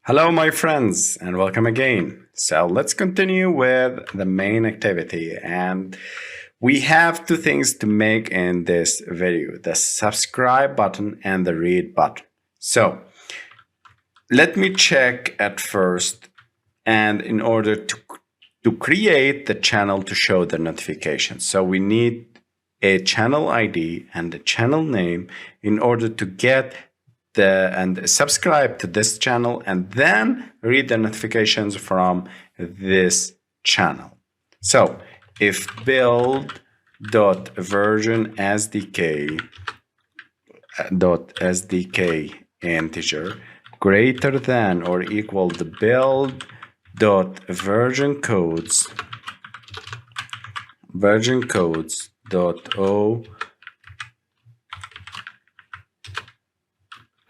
Hello, my friends, and welcome again. So let's continue with the main activity. And we have two things to make in this video, the subscribe button and the read button. So let me check at first. And in order to create the channel to show the notifications, so we need a channel ID and a channel name in order to get and subscribe to this channel and then read the notifications from this channel. So if build.version SDK integer greater than or equal to build.version codes dot o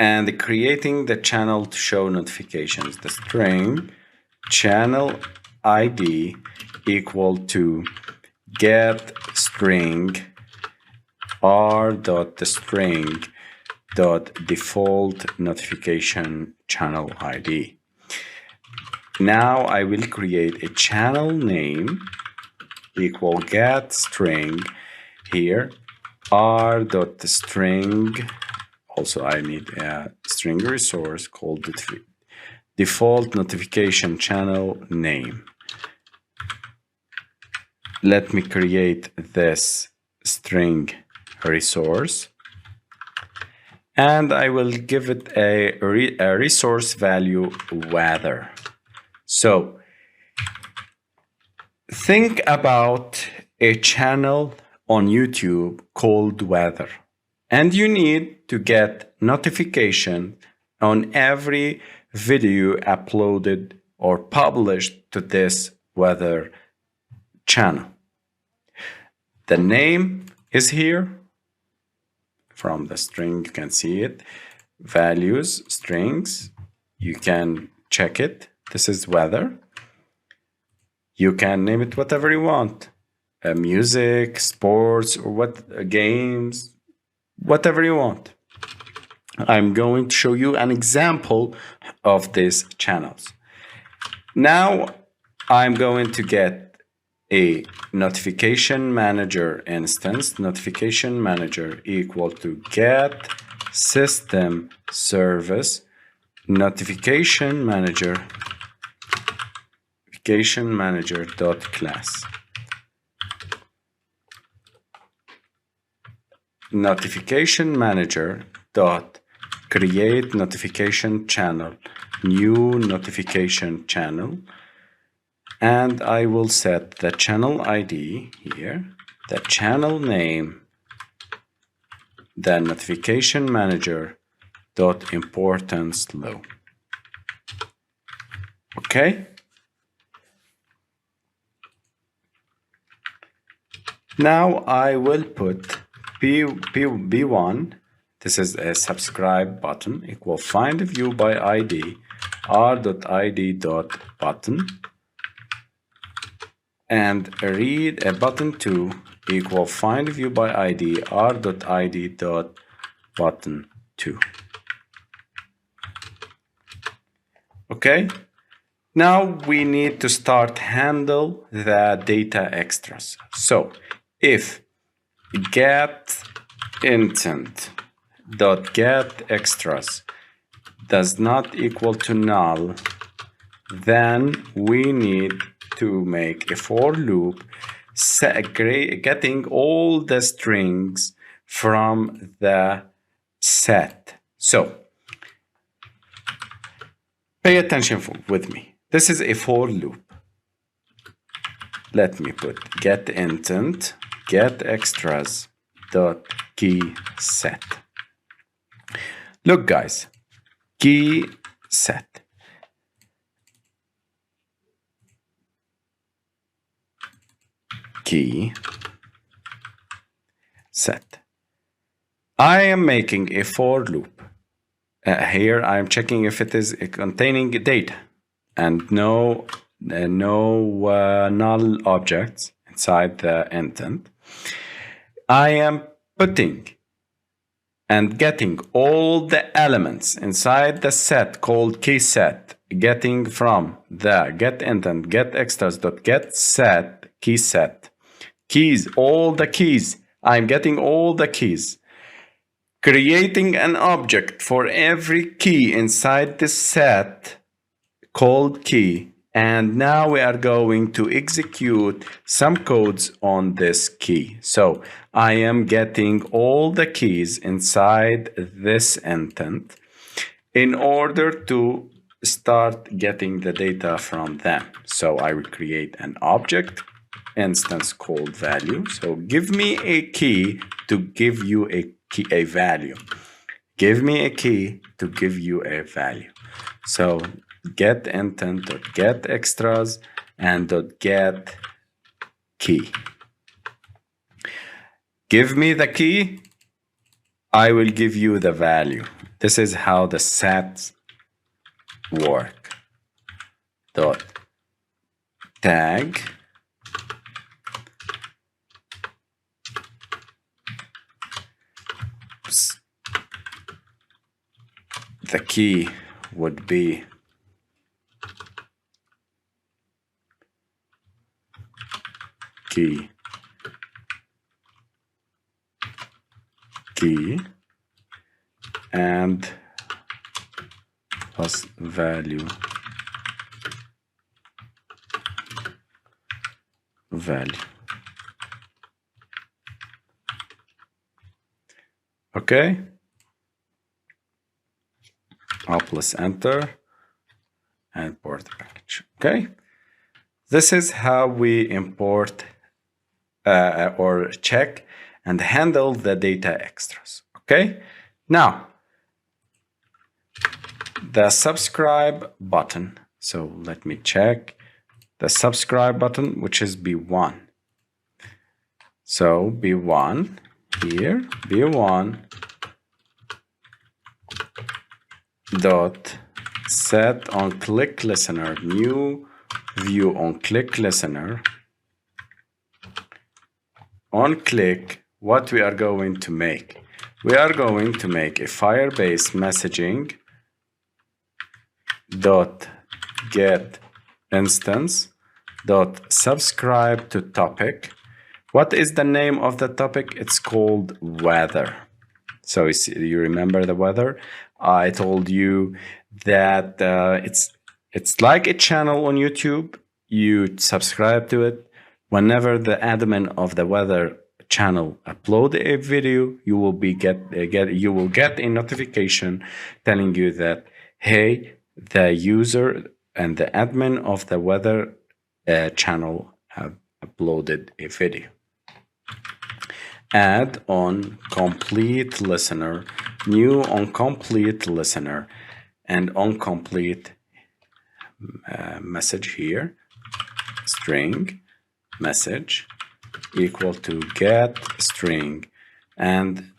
and creating the channel to show notifications, the string channel ID equal to get string r.string dot default notification channel ID. Now I will create a channel name equal get string here r.string. Also, I need a string resource called default notification channel name. Let me create this string resource, and I will give it a resource value weather. So think about a channel on YouTube called weather. And you need to get notification on every video uploaded or published to this weather channel. The name is here. From the string, you can see it. Values, strings, you can check it. This is weather. You can name it whatever you want. Music, sports, or games, whatever you want. I'm going to show you an example of these channels. Now I'm going to get a notification manager instance, notification manager equal to get system service notification manager dot class. Notification manager dot create notification channel, new notification channel, and I will set the channel ID here, the channel name, the notification manager dot importance low. Okay. Now I will put B1, this is a subscribe button, equal find view by ID, r.id.button, and read a button 2 equal find view by ID, r.id.button 2. Okay, now we need to start handle the data extras. So if get intent dot get extras does not equal to null, then we need to make a for loop getting all the strings from the set. So pay attention with me. This is a for loop. Let me put get intent get extras dot key set. Look guys, key set. Key set. I am making a for loop. Here I am checking if it is containing data and no null objects inside the intent. I am putting and getting all the elements inside the set called key set getting from the get intent get extras dot get set key set keys, all the keys. I'm getting all the keys. Creating an object for every key inside this set called key. And now we are going to execute some codes on this key. So I am getting all the keys inside this intent in order to start getting the data from them. So I will create an object instance called value. So give me a key to give you a value. Give me a key to give you a value. So get intent dot get extras and dot get key. Give me the key, I will give you the value. This is how the sets work. Dot tag the key would be key and plus value okay. I'll plus enter and import the package. Okay, this is how we import or check and handle the data extras. Okay, now the subscribe button. So let me check the subscribe button, which is B1. So B1 here, B1 dot set on click listener, new view on click listener. On click, what we are going to make? We are going to make a Firebase messaging dot get instance dot subscribe to topic. What is the name of the topic? It's called weather. So you remember the weather? I told you that it's like a channel on YouTube. You subscribe to it. Whenever the admin of the weather channel upload a video, you will get a notification telling you that, hey, the user and the admin of the weather channel have uploaded a video. Add on complete listener, new on complete listener, and on complete message here, string message equal to get string and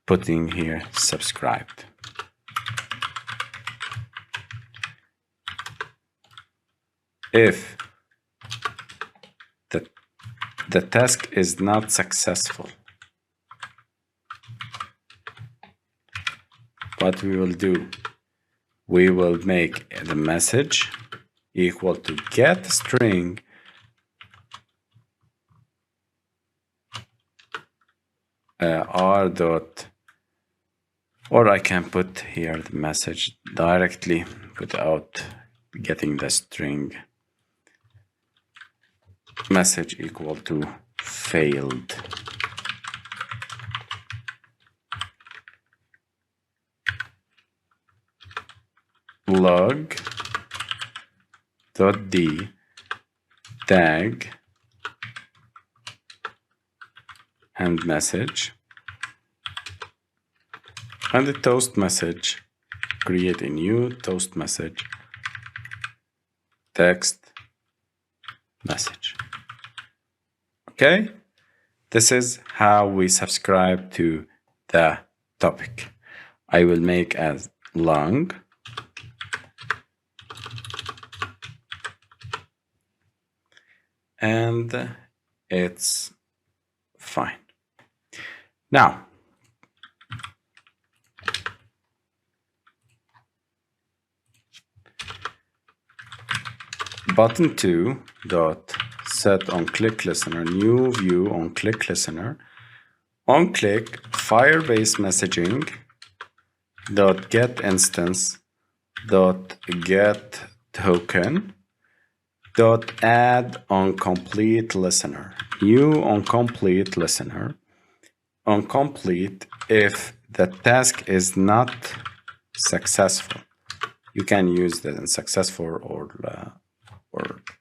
putting here subscribed. If the task is not successful, what we will do, we will make the message equal to get string r dot, or I can put here the message directly without getting the string, message equal to failed. Log dot d tag and message, and the toast message, create a new toast message, text message. Okay, this is how we subscribe to the topic. I will make as long and it's fine. Now, button 2 dot set on click listener, new view on click listener, on click Firebase messaging dot get instance dot get token dot add on complete listener, new on complete listener, on complete if the task is not successful. You can use the unsuccessful or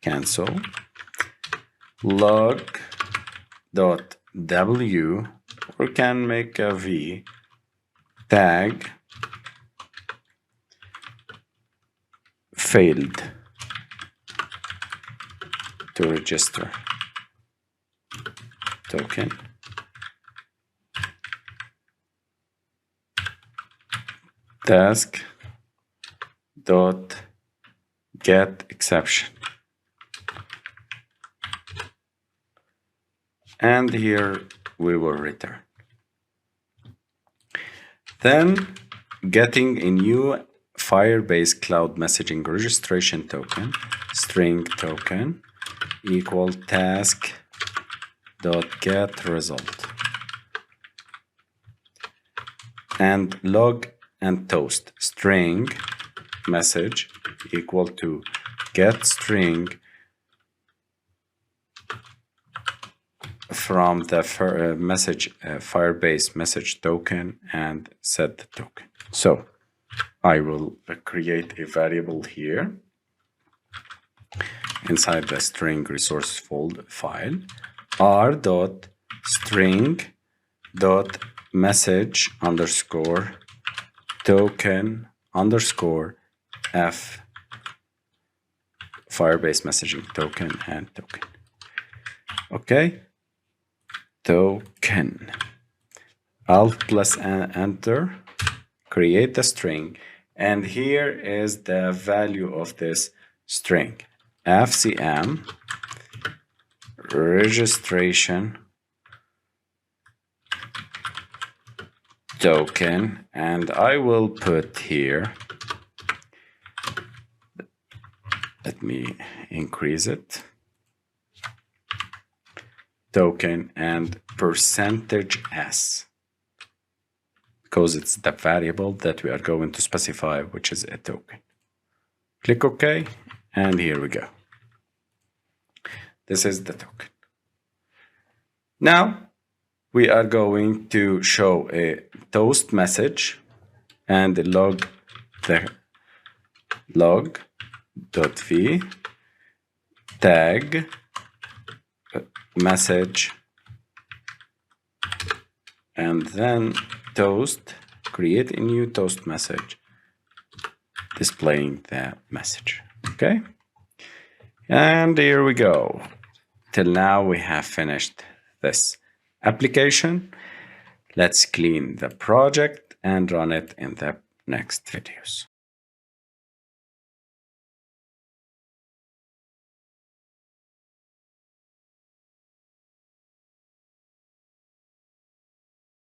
cancel. Log dot w, or can make a v, tag failed to register token, task dot get exception, and here we will return. Then getting a new Firebase Cloud Messaging registration token, string token equal task dot get result, and log and toast string message equal to get string from the Firebase message token and set the token. So I will create a variable here inside the string resource file, r.string.message underscore token underscore f Firebase messaging token and token. Okay, token. Alt plus enter, create the string, and here is the value of this string. FCM registration token, and I will put here, let me increase it, token and %s, because it's the variable that we are going to specify, which is a token. Click OK, and here we go. This is the token. Now we are going to show a toast message and log log.v tag message, and then toast, create a new toast message displaying the message. Okay, and here we go. Till now we have finished this application. Let's clean the project and run it in the next videos.